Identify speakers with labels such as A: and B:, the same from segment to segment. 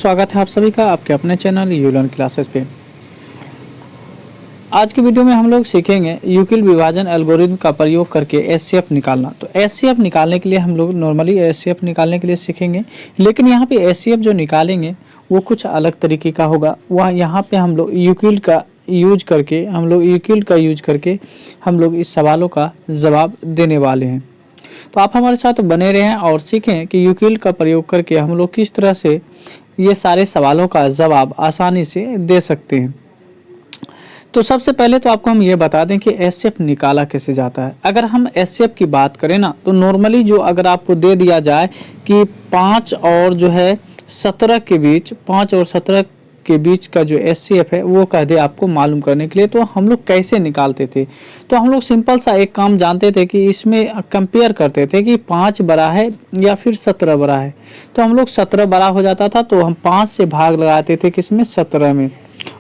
A: स्वागत है आप सभी का आपके अपने चैनल यूलर्न क्लासेस पे। आज की वीडियो में हम लोग सीखेंगे यूक्लिड विभाजन एल्गोरिथम का प्रयोग करके एचसीएफ निकालना। तो एचसीएफ निकालने के लिए हम लोग नॉर्मली एचसीएफ निकालने के लिए सीखेंगे, लेकिन यहाँ पे एचसीएफ जो निकालेंगे वो कुछ अलग तरीके का होगा। वह यहाँ पे हम लोग यूक्लिड का यूज करके हम लोग इस सवालों का जवाब देने वाले हैं। तो आप हमारे साथ बने रहें और सीखें कि यूक्लिड का प्रयोग करके हम लोग किस तरह से ये सारे सवालों का जवाब आसानी से दे सकते हैं। तो सबसे पहले तो आपको हम ये बता दें कि एचसीएफ निकाला कैसे जाता है। अगर हम एचसीएफ की बात करें ना, तो नॉर्मली जो अगर आपको दे दिया जाए कि 5 और 17 के बीच का जो एचसीएफ है वो कह दे आपको मालूम करने के लिए, तो हम लोग कैसे निकालते थे। तो हम लोग सिंपल सा एक काम जानते थे कि इसमें कंपेयर करते थे कि 5 बड़ा है या फिर 17 बड़ा है। तो हम लोग 17 बड़ा हो जाता था तो हम 5 से भाग लगाते थे किसमें, 17 में,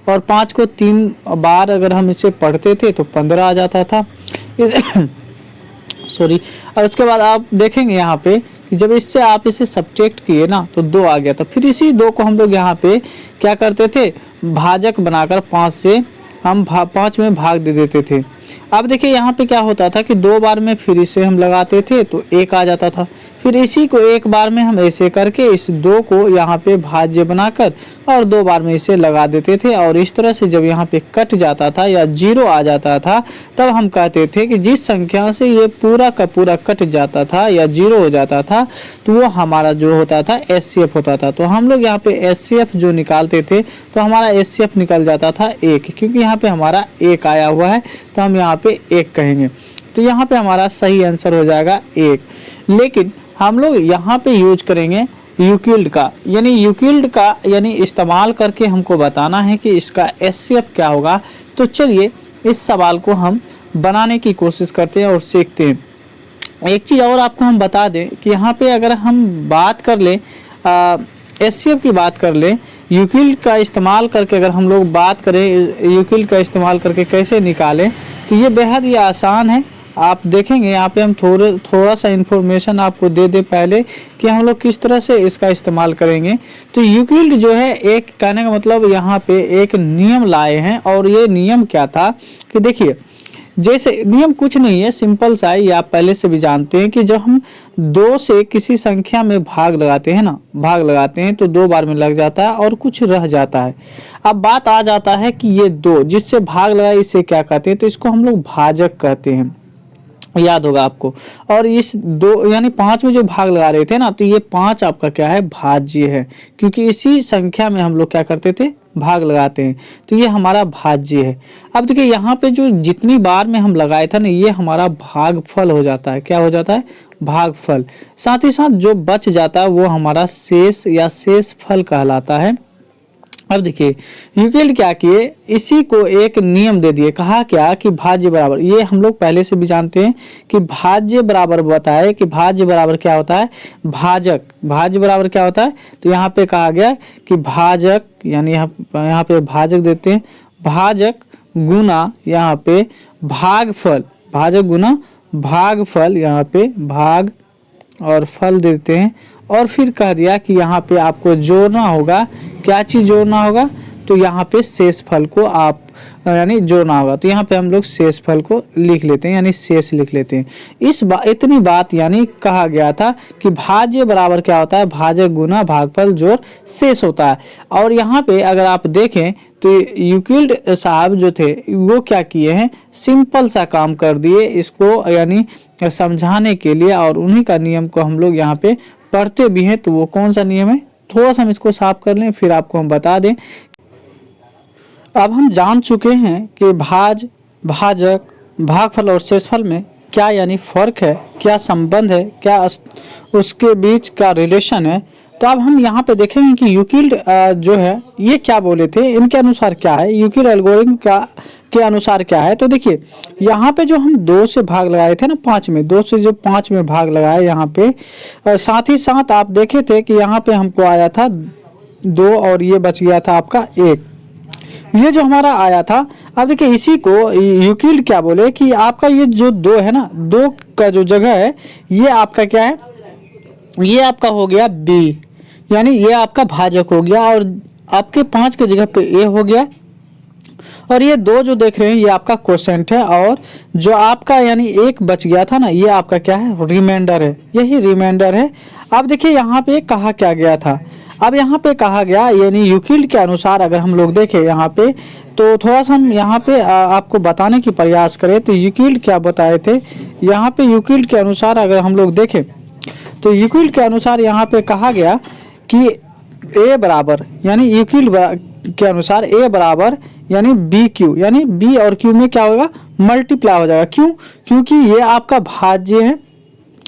A: और 5 को 3 बार अगर हम इसे पढ़ते थे तो 15 आ जाता था। सॉरी। और उसके बाद आप देखेंगे यहाँ पे कि जब इससे आप इसे सब्ट्रैक्ट किए ना तो 2 आ गया। तो फिर इसी 2 को हम लोग यहाँ पे क्या करते थे, भाजक बनाकर 5 से हम 5 में भाग दे देते थे। अब देखिए यहाँ पे क्या होता था कि 2 बार में फिर इसे हम लगाते थे तो 1 आ जाता था। फिर इसी को 1 बार में हम ऐसे करके इस 2 को यहाँ पे भाज्य बनाकर और 2 बार में इसे लगा देते थे। और इस तरह से जब यहाँ पे कट जाता था या 0 आ जाता था तब हम कहते थे कि जिस संख्या से ये पूरा का पूरा कट जाता था या 0 हो जाता था तो वो हमारा जो होता था एचसीएफ होता था। तो हम लोग यहाँ पे एचसीएफ जो निकालते थे तो हमारा एचसीएफ निकल जाता था 1, क्योंकि यहाँ पे हमारा 1 आया हुआ है तो हम यहाँ पे 1 कहेंगे। तो यहाँ पे हमारा सही आंसर हो जाएगा 1। लेकिन हम लोग यहाँ पे यूज करेंगे यूक्लिड का, यानी इस्तेमाल करके हमको बताना है कि इसका एचसीएफ क्या होगा। तो चलिए इस सवाल को हम बनाने की कोशिश करते हैं और सीखते हैं। एक चीज़ और आपको हम बता दें कि यहाँ पे अगर हम बात कर लें एचसीएफ की बात कर लें, यूक्लिड का इस्तेमाल करके अगर हम लोग बात करें यूक्लिड का इस्तेमाल करके कैसे निकालें, तो ये बेहद ही आसान है। आप देखेंगे यहाँ पे हम थोड़ा सा इन्फॉर्मेशन आपको दे दे पहले कि हम लोग किस तरह से इसका इस्तेमाल करेंगे। तो यूक्लिड जो है, एक कहने का मतलब यहाँ पे एक नियम लाए हैं। और ये नियम क्या था कि देखिए, जैसे नियम कुछ नहीं है, सिंपल सा है, ये आप पहले से भी जानते हैं कि जब हम 2 से किसी संख्या में भाग लगाते हैं तो 2 बार में लग जाता है और कुछ रह जाता है। अब बात आ जाता है कि ये 2 जिससे भाग लगा इसे क्या कहते हैं, तो इसको हम लोग भाजक कहते हैं, याद होगा आपको। और इस 2 यानी 5 में जो भाग लगा रहे थे ना, तो ये 5 आपका क्या है, भाज्य है, क्योंकि इसी संख्या में हम लोग क्या करते थे, भाग लगाते हैं। तो ये हमारा भाज्य है। अब देखिए यहाँ पे जो जितनी बार में हम लगाए था ना, ये हमारा भागफल हो जाता है। क्या हो जाता है, भागफल। साथ ही साथ जो बच जाता है वो हमारा शेष या शेषफल कहलाता है। अब देखिए यूक्लिड क्या किए, इसी को एक नियम दे दिए, कहा क्या कि भाज्य बराबर, ये हम लोग पहले से भी जानते हैं कि भाज्य बराबर बताए कि भाज्य बराबर क्या होता है, भाजक। भाज्य बराबर क्या होता है, तो यहाँ पे कहा गया कि भाजक, यानी यहाँ पे भाजक देते हैं, भाजक गुना यहाँ पे भागफल, भाजक गुना भागफल, यहाँ पे भाग और फल देते हैं। और फिर कह दिया कि यहाँ पे आपको जोड़ना होगा, क्या चीज़ जोड़ना होगा, तो यहाँ पे शेषफल को आप यानी जोड़ना होगा। तो यहाँ पे हम लोग शेषफल को लिख लेते हैं, यानी शेष लिख लेते हैं। इतनी बात यानी कहा गया था कि भाज्य बराबर क्या होता है, भाजक गुना भागफल जोड़ शेष होता है। और यहाँ पे अगर आप देखें तो यूक्लिड साहब जो थे वो क्या किए हैं, सिंपल सा काम कर दिए इसको यानी समझाने के लिए। और उन्हीं का नियम को हम लोग यहाँ पे पढ़ते भी हैं। तो वो कौन सा नियम है, थोड़ा सा हम इसको साफ कर लें फिर आपको हम बता दें। अब हम जान चुके हैं कि भाजक, भागफल और शेषफल में क्या यानी फर्क है, क्या संबंध है, क्या उसके बीच का रिलेशन है। तो अब हम यहाँ पे देखेंगे कि यूक्लिड जो है ये क्या बोले थे, इनके अनुसार क्या है, यूक्लिड एल्गोरिथम के अनुसार क्या है। तो देखिए यहाँ पे जो हम 2 से भाग लगाए थे ना 5 में, 2 से जो 5 में भाग लगाए यहाँ पे, साथ ही साथ आप देखे थे कि यहाँ पे हमको आया था 2 और ये बच गया था आपका 1, ये जो हमारा आया था। अब देखिए इसी को यूक्लिड क्या बोले कि आपका ये जो 2 है ना, 2 का जो जगह है ये आपका क्या है, ये आपका हो गया बी, यानी ये आपका भाजक हो गया और आपके 5 की जगह पे ए हो गया। और ये 2 जो देख रहे हैं ये आपका क्वोशेंट है, और जो आपका यानी एक बच गया था ना, ये आपका क्या है, रिमाइंडर है। यही रिमाइंडर है। अब देखिए यहाँ पे कहा क्या गया था। अब यहाँ पे कहा गया यानी यूक्लिड के अनुसार अगर हम लोग देखें यहाँ पे, तो थोड़ा सा हम यहाँ पे आपको बताने की प्रयास करें तो यूक्लिड क्या बताए थे। यहाँ पे यूक्लिड के अनुसार अगर हम लोग देखें तो यूक्लिड के अनुसार यहाँ पे कहा गया कि ए बराबर यानी यूक्लिड के अनुसार ए बराबर यानी बी क्यू, यानी बी और क्यू में क्या होगा, मल्टीप्लाई हो जाएगा। क्यों? क्योंकि ये आपका भाज्य है,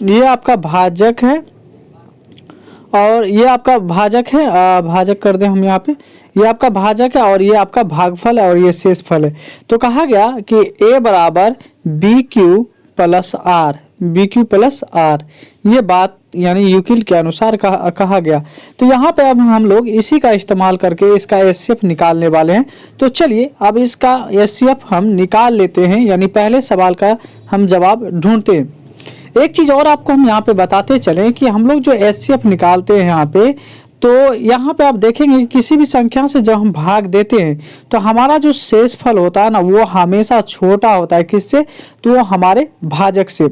A: ये आपका भाजक है और ये आपका भाजक है। भाजक कर दें हम यहाँ पे, ये आपका भाजक है और ये आपका भागफल है और ये शेषफल है। तो कहा गया कि ए बराबर B Q plus R, B Q plus R, ये बात यानी यूक्लिड के अनुसार कहा गया। तो यहाँ पे अब हम लोग इसी का इस्तेमाल करके इसका एचसीएफ निकालने वाले हैं। तो चलिए अब इसका एचसीएफ हम निकाल लेते हैं, यानी पहले सवाल का हम जवाब ढूंढते हैं। एक चीज़ और आपको हम यहाँ पे बताते चलें कि हम लोग जो एचसीएफ निकालते हैं यहाँ पे, तो यहाँ पे आप देखेंगे कि किसी भी संख्या से जब हम भाग देते हैं तो हमारा जो शेषफल होता है ना, वो हमेशा छोटा होता है। किससे? तो वो हमारे भाजक से।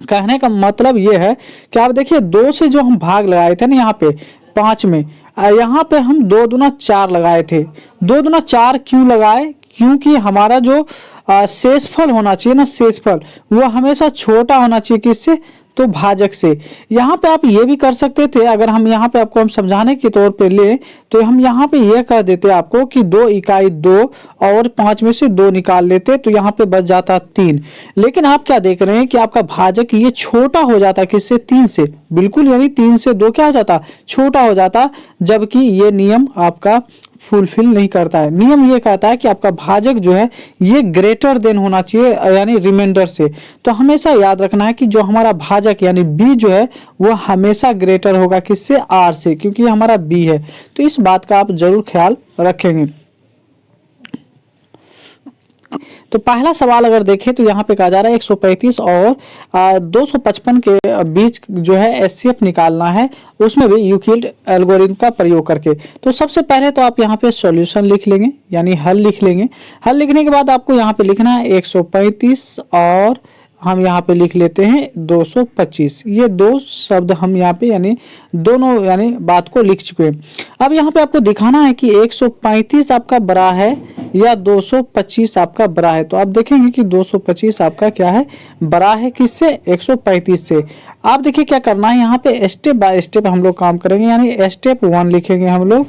A: कहने का मतलब ये है कि आप देखिए 2 से जो हम भाग लगाए थे ना यहाँ पे 5 में, यहाँ पे हम 2 दूना 4 लगाए थे। 2 दूना 4 क्यों लगाए? क्योंकि हमारा जो शेषफल होना चाहिए ना, शेषफल वो हमेशा छोटा होना चाहिए। किससे? तो भाजक से। यहाँ पे आप ये भी कर सकते थे, अगर हम यहाँ पे आपको हम समझाने के तौर पे ले तो हम यहाँ पे ये कह देते आपको कि 2 इकाई 2 और 5 में से 2 निकाल लेते तो यहाँ पे बच जाता 3। लेकिन आप क्या देख रहे हैं कि आपका भाजक ये छोटा हो जाता किससे? 3 से। बिल्कुल, यानी 3 से 2 क्या हो जाता? छोटा हो जाता। जबकि ये नियम आपका फुलफिल नहीं करता है। नियम ये कहता है कि आपका भाजक जो है ये ग्रेटर देन होना चाहिए यानी रिमाइंडर से। तो हमेशा याद रखना है कि जो हमारा भाजक यानी बी जो है वो हमेशा ग्रेटर होगा किससे? आर से, क्योंकि हमारा बी है। तो इस बात का आप जरूर ख्याल रखेंगे। तो पहला सवाल अगर देखें तो यहाँ पे कहा जा रहा है 135 और 255 के बीच जो है एचसीएफ निकालना है, उसमें भी यूक्लिड एल्गोरिथम का प्रयोग करके। तो सबसे पहले तो आप यहाँ पे सॉल्यूशन लिख लेंगे, यानी हल लिख लेंगे। हल लिखने के बाद आपको यहाँ पे लिखना है 135 और हम यहाँ पे लिख लेते हैं 225। ये 2 शब्द हम यहाँ पे यानी दोनों यानी बात को लिख चुके हैं। अब यहाँ पे आपको दिखाना है कि 135 आपका बड़ा है या 225 आपका बड़ा है। तो आप देखेंगे कि 225 आपका क्या है? बड़ा है। किससे? 135 से। आप देखिए क्या करना है, यहाँ पे स्टेप बाय स्टेप हम लोग काम करेंगे, यानी स्टेप 1 लिखेंगे हम लोग।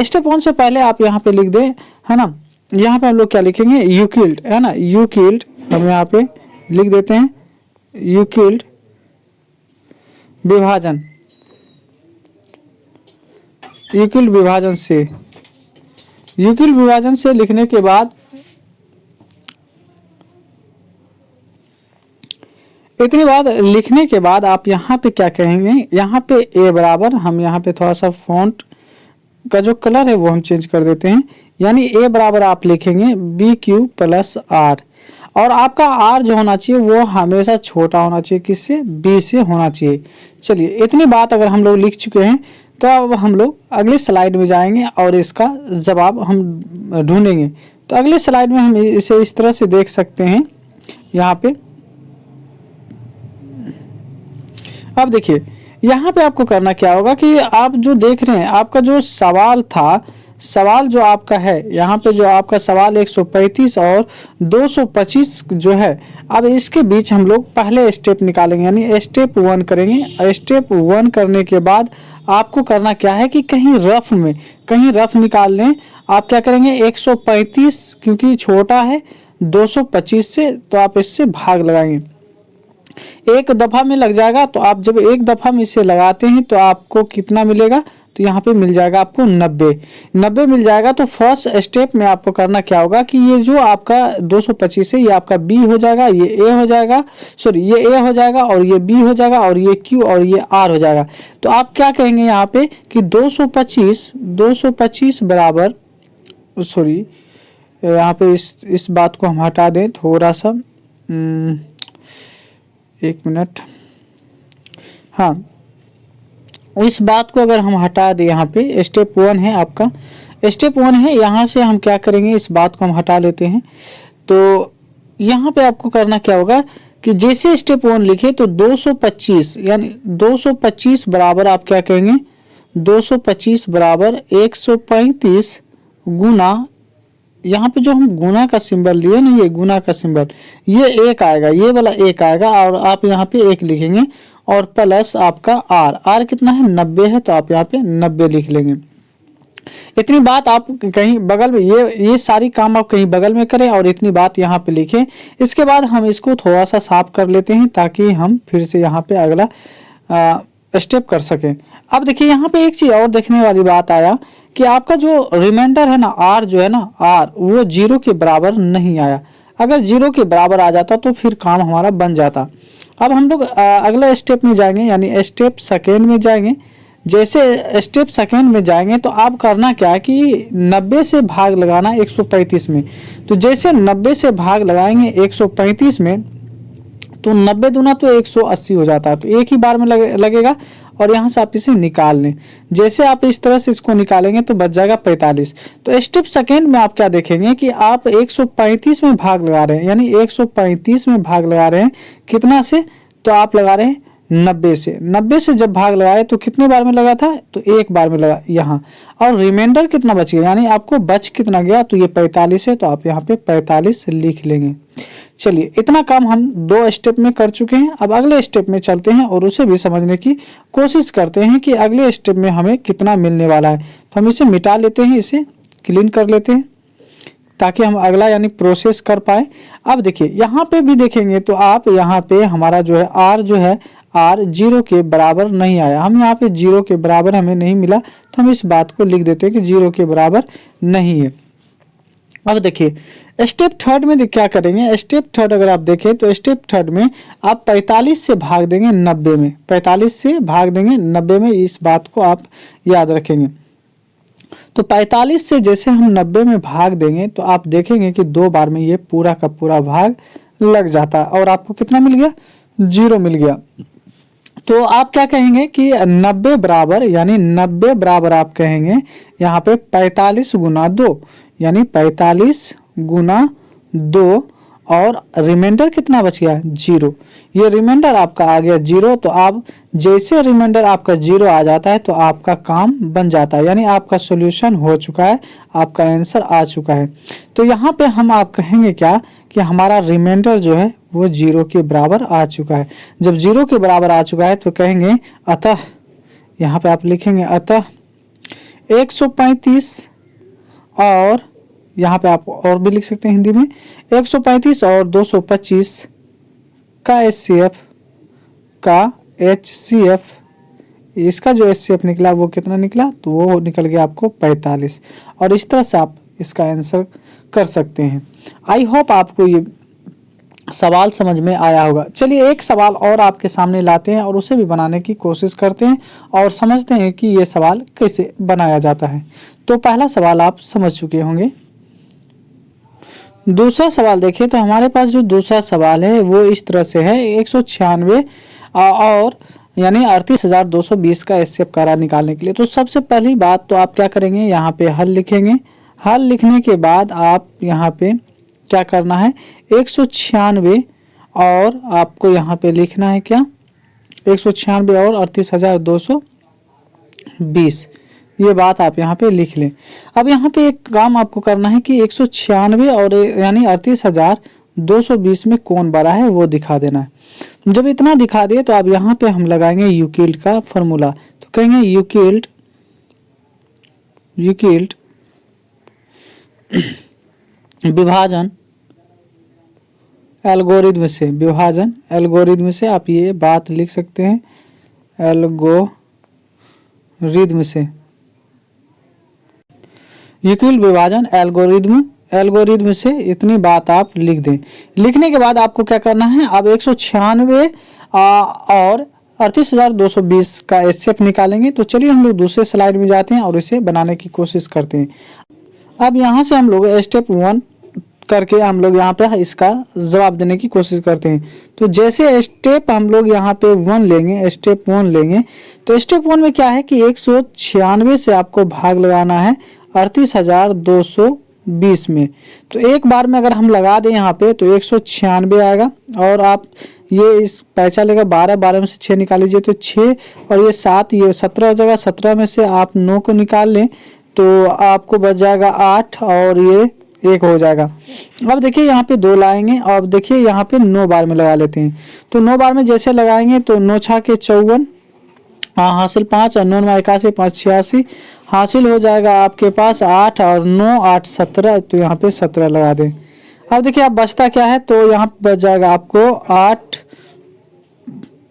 A: स्टेप 1 से पहले आप यहाँ पे लिख दें, है ना। यहाँ पे हम लोग क्या लिखेंगे? यूक्लिड, है ना। यूक्लिड हम यहाँ पे लिख देते हैं, यूक्लिड विभाजन, यूक्लिड विभाजन से। यूक्लिड विभाजन से लिखने के बाद इतनी बात लिखने के बाद आप यहाँ पे क्या कहेंगे? यहाँ पे ए बराबर, हम यहाँ पे थोड़ा सा फॉन्ट का जो कलर है वो हम चेंज कर देते हैं, यानी ए बराबर आप लिखेंगे बी क्यू प्लस आर। और आपका आर जो होना चाहिए वो हमेशा छोटा होना चाहिए। किससे? बी से होना चाहिए। चलिए इतनी बात अगर हम लोग लिख चुके हैं तो अब हम लोग अगले स्लाइड में जाएंगे और इसका जवाब हम ढूंढेंगे। तो अगले स्लाइड में हम इसे इस तरह से देख सकते हैं। यहाँ पे अब देखिए यहाँ पे आपको करना क्या होगा कि आप जो देख रहे हैं आपका जो सवाल था, सवाल जो आपका है यहाँ पे जो आपका सवाल 135 और 225 जो है, अब इसके बीच हम लोग पहले स्टेप निकालेंगे, यानी स्टेप 1 करेंगे। स्टेप 1 करने के बाद आपको करना क्या है कि कहीं रफ निकाल लें। आप क्या करेंगे? 135 क्योंकि छोटा है 225 से, तो आप इससे भाग लगाएंगे। एक दफ़ा में लग जाएगा। तो आप जब एक दफ़ा में इसे लगाते हैं तो आपको कितना मिलेगा? तो यहाँ पे मिल जाएगा आपको 90 मिल जाएगा। तो फर्स्ट स्टेप में आपको करना क्या होगा कि ये जो आपका 225 है ये आपका बी हो जाएगा, ये ए हो जाएगा, सॉरी ये ए हो जाएगा और ये बी हो जाएगा और ये क्यू और ये आर हो जाएगा। तो आप क्या कहेंगे यहाँ पे कि 225 बराबर, सॉरी यहाँ पे इस बात को हम हटा दें थोड़ा सा, 1 मिनट। हाँ, इस बात को अगर हम हटा दें, यहाँ पे स्टेप 1 है आपका, स्टेप 1 है, यहाँ से हम क्या करेंगे, इस बात को हम हटा लेते हैं। तो यहाँ पे आपको करना क्या होगा कि जैसे स्टेप 1 लिखे तो 225 यानी 225 बराबर आप क्या कहेंगे, 225 बराबर 135 गुना, यहाँ पे जो हम गुना का सिंबल लिए ना, ये गुना का सिंबल, ये एक आएगा, ये वाला एक आएगा, और आप यहाँ पे एक लिखेंगे, और प्लस आपका आर कितना है, 90 है, तो आप यहाँ पे 90 लिख लेंगे। इतनी बात आप कहीं बगल में, ये सारी काम आप कहीं बगल में करें और इतनी बात यहाँ पे लिखें। इसके बाद हम इसको थोड़ा सा साफ कर लेते हैं ताकि हम फिर से यहाँ पे अगला स्टेप कर सकें। अब देखिए यहाँ पे एक चीज़ और देखने वाली बात आया कि आपका जो रिमाइंडर है ना, आर जो है ना, आर वो 0 के बराबर नहीं आया। अगर 0 के बराबर आ जाता तो फिर काम हमारा बन जाता। अब हम लोग अगले स्टेप में जाएंगे, यानी स्टेप सेकेंड में जाएंगे। जैसे स्टेप सेकेंड में जाएंगे तो आप करना क्या है कि 90 से भाग लगाना 135 में। तो जैसे 90 से भाग लगाएंगे 135 में, तो 90 दूना तो 180 हो जाता है, तो एक ही बार में लगेगा, और यहाँ से आप इसे निकाल लें। जैसे आप इस तरह से इसको निकालेंगे तो बच जाएगा 45। तो स्टेप सेकेंड में आप क्या देखेंगे कि आप 135 में भाग लगा रहे हैं, यानी 135 में भाग लगा रहे हैं कितना से, तो आप लगा रहे हैं 90 से। 90 से जब भाग लगाए तो कितने बार में लगा था, तो एक बार में लगा यहाँ, और रिमाइंडर कितना बच गया, यानी आपको बच कितना गया, तो ये 45 है, तो आप यहाँ पे 45 लिख लेंगे। चलिए इतना काम हम 2 स्टेप में कर चुके हैं। अब अगले स्टेप में चलते हैं और उसे भी समझने की कोशिश करते हैं कि अगले स्टेप में हमें कितना मिलने वाला है। तो हम इसे मिटा लेते हैं, इसे क्लीन कर लेते हैं ताकि हम अगला यानी प्रोसेस कर पाए। अब देखिए यहाँ पे भी देखेंगे तो आप यहाँ पे हमारा जो है आर जो है, आर 0 के बराबर नहीं आया। हम यहाँ पे 0 के बराबर हमें नहीं मिला, तो हम इस बात को लिख देते हैं कि 0 के बराबर नहीं है। अब देखिए स्टेप थर्ड में क्या करेंगे। स्टेप थर्ड अगर आप देखें तो स्टेप थर्ड में आप 45 से भाग देंगे 90 में, 45 से भाग देंगे 90 में, इस बात को आप याद रखेंगे। तो 45 से जैसे हम 90 में भाग देंगे तो आप देखेंगे कि 2 बार में ये पूरा का पूरा भाग लग जाता है, और आपको कितना मिल गया, 0 मिल गया। तो आप क्या कहेंगे कि 90 बराबर, यानी 90 बराबर आप कहेंगे यहाँ पे 45 गुना 2, यानी 45 गुना 2, और रिमाइंडर कितना बच गया, 0। ये रिमाइंडर आपका आ गया 0। तो आप जैसे रिमाइंडर आपका 0 आ जाता है तो आपका काम बन जाता है, यानी आपका सॉल्यूशन हो चुका है, आपका आंसर आ चुका है। तो यहाँ पे हम आप कहेंगे क्या कि हमारा रिमाइंडर जो है वो 0 के बराबर आ चुका है। जब 0 के बराबर आ चुका है तो कहेंगे अतः, यहाँ पे आप लिखेंगे अतः 135, और यहाँ पे आप और भी लिख सकते हैं हिंदी में, 135 और 225 का HCF का HCF, इसका जो HCF निकला वो कितना निकला, तो वो निकल गया आपको 45। और इस तरह से आप इसका आंसर कर सकते हैं। आई होप आपको ये सवाल समझ में आया होगा। चलिए एक सवाल और आपके सामने लाते हैं और उसे भी बनाने की कोशिश करते हैं और समझते हैं कि ये सवाल कैसे बनाया जाता है। तो पहला सवाल आप समझ चुके होंगे। दूसरा सवाल देखिए, तो हमारे पास जो दूसरा सवाल है वो इस तरह से है, 196 और यानी 38,220 का HCF का निकालने के लिए। तो सबसे पहली बात तो आप क्या करेंगे, यहाँ पे हल लिखेंगे। हल लिखने के बाद आप यहाँ पे क्या करना है, 196 और आपको यहाँ पे लिखना है क्या, 196 और 38,220, ये बात आप यहाँ पे लिख लें। अब यहाँ पे एक काम आपको करना है कि 196 और यानी 38,220 में कौन बड़ा है वो दिखा देना है। जब इतना दिखा दिए तो अब यहाँ पे हम लगाएंगे यूक्लिड का फॉर्मूला। तो कहेंगे यूक्लिड विभाजन एल्गोरिथम से, विभाजन एल्गोरिथम से आप ये बात लिख सकते हैं, एल्गोरिथम से, यूक्लिड विभाजन एल्गोरिथम से इतनी बात आप लिख दें। लिखने के बाद आपको क्या करना है, अब 196 और 38,220 का HCF निकालेंगे। तो चलिए हम लोग दूसरे स्लाइड में जाते हैं और इसे बनाने की कोशिश करते हैं। अब यहाँ से हम लोग स्टेप 1 करके हम लोग यहाँ पे इसका जवाब देने की कोशिश करते हैं। तो जैसे स्टेप हम लोग यहाँ पे 1 लेंगे, स्टेप 1 लेंगे, तो स्टेप 1 में क्या है कि 196 से आपको भाग लगाना है 38,220 में। तो एक बार में अगर हम लगा दें यहाँ पे तो 196 आएगा, और आप ये इस पैसा लेगा 12, 12 में से 6 निकाल लीजिए तो 6 और ये 7, ये 17 हो जाएगा। 17 में से आप 9 को निकाल लें तो आपको बच जाएगा 8 और ये 1 हो जाएगा। अब देखिए यहाँ पे 2 लाएंगे, और देखिए यहाँ पे 9 बार में लगा लेते हैं। तो 9 बार में जैसे लगाएंगे तो 9 छा के 54, हासिल 5 और 9 में 81, 5 86, हासिल हो जाएगा आपके पास 8 और 9 8 17, तो यहाँ पे 17 लगा दें। अब देखिए अब बचता क्या है, तो यहाँ पे बच जाएगा आपको 8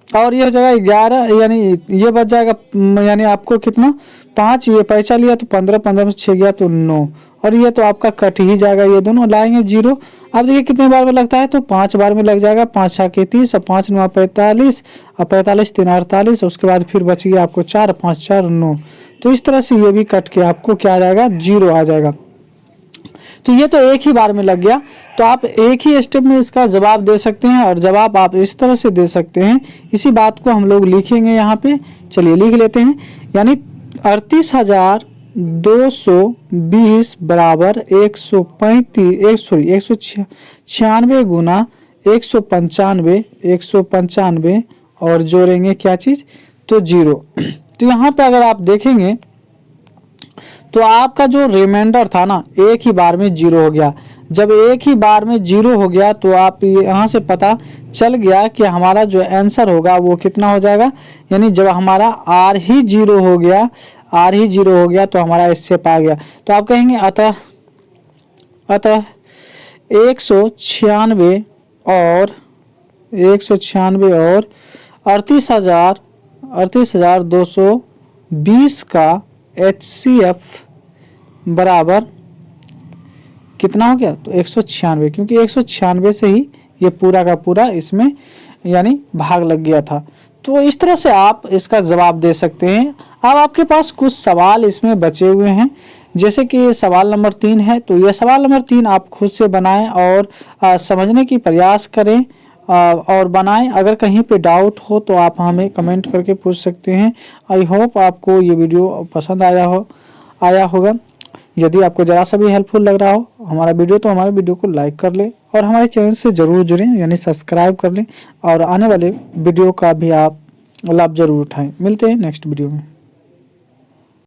A: और ये हो जाएगा 11, यानी ये बच जाएगा, यानी आपको कितना 5, ये पैसा लिया तो 15, 15 में से 6 गया तो 9, और ये तो आपका कट ही जाएगा, ये दोनों लाएंगे 0। अब देखिए कितने बार में लगता है, तो 5 बार में लग जाएगा। 5 छा के 30 और 5 9 45 और 45 3 48, उसके बाद फिर बच गया आपको 4, 5 4 9। तो इस तरह से ये भी कट के आपको क्या आ जाएगा, 0 आ जाएगा। तो ये तो एक ही बार में लग गया। तो आप एक ही स्टेप में इसका जवाब दे सकते हैं, और जवाब आप इस तरह से दे सकते हैं। इसी बात को हम लोग लिखेंगे यहाँ पे, चलिए लिख लेते हैं। यानी 38,220 बराबर 196 गुना 195 और जोड़ेंगे क्या चीज़, तो 0। तो यहाँ पे अगर आप देखेंगे तो आपका जो रिमाइंडर था ना, एक ही बार में 0 हो गया। जब एक ही बार में 0 हो गया तो आप यहाँ से पता चल गया कि हमारा जो आंसर होगा वो कितना हो जाएगा। यानी जब हमारा R ही 0 हो गया, R ही 0 हो गया तो हमारा स्टेप आ गया। तो आप कहेंगे अतः 196 और 38,220 का HCF बराबर कितना हो गया, तो 196, क्योंकि 196 से ही ये पूरा का पूरा इसमें यानी भाग लग गया था। तो इस तरह से आप इसका जवाब दे सकते हैं। अब आपके पास कुछ सवाल इसमें बचे हुए हैं, जैसे कि सवाल नंबर 3 है। तो ये सवाल नंबर 3 आप खुद से बनाएं और समझने की प्रयास करें और बनाएं। अगर कहीं पे डाउट हो तो आप हमें कमेंट करके पूछ सकते हैं। आई होप आपको ये वीडियो पसंद आया होगा। यदि आपको ज़रा सा भी हेल्पफुल लग रहा हो हमारा वीडियो, तो हमारे वीडियो को लाइक कर लें और हमारे चैनल से ज़रूर जुड़ें, यानी सब्सक्राइब कर लें, और आने वाले वीडियो का भी आप लाभ ज़रूर उठाएं। मिलते हैं नेक्स्ट वीडियो में।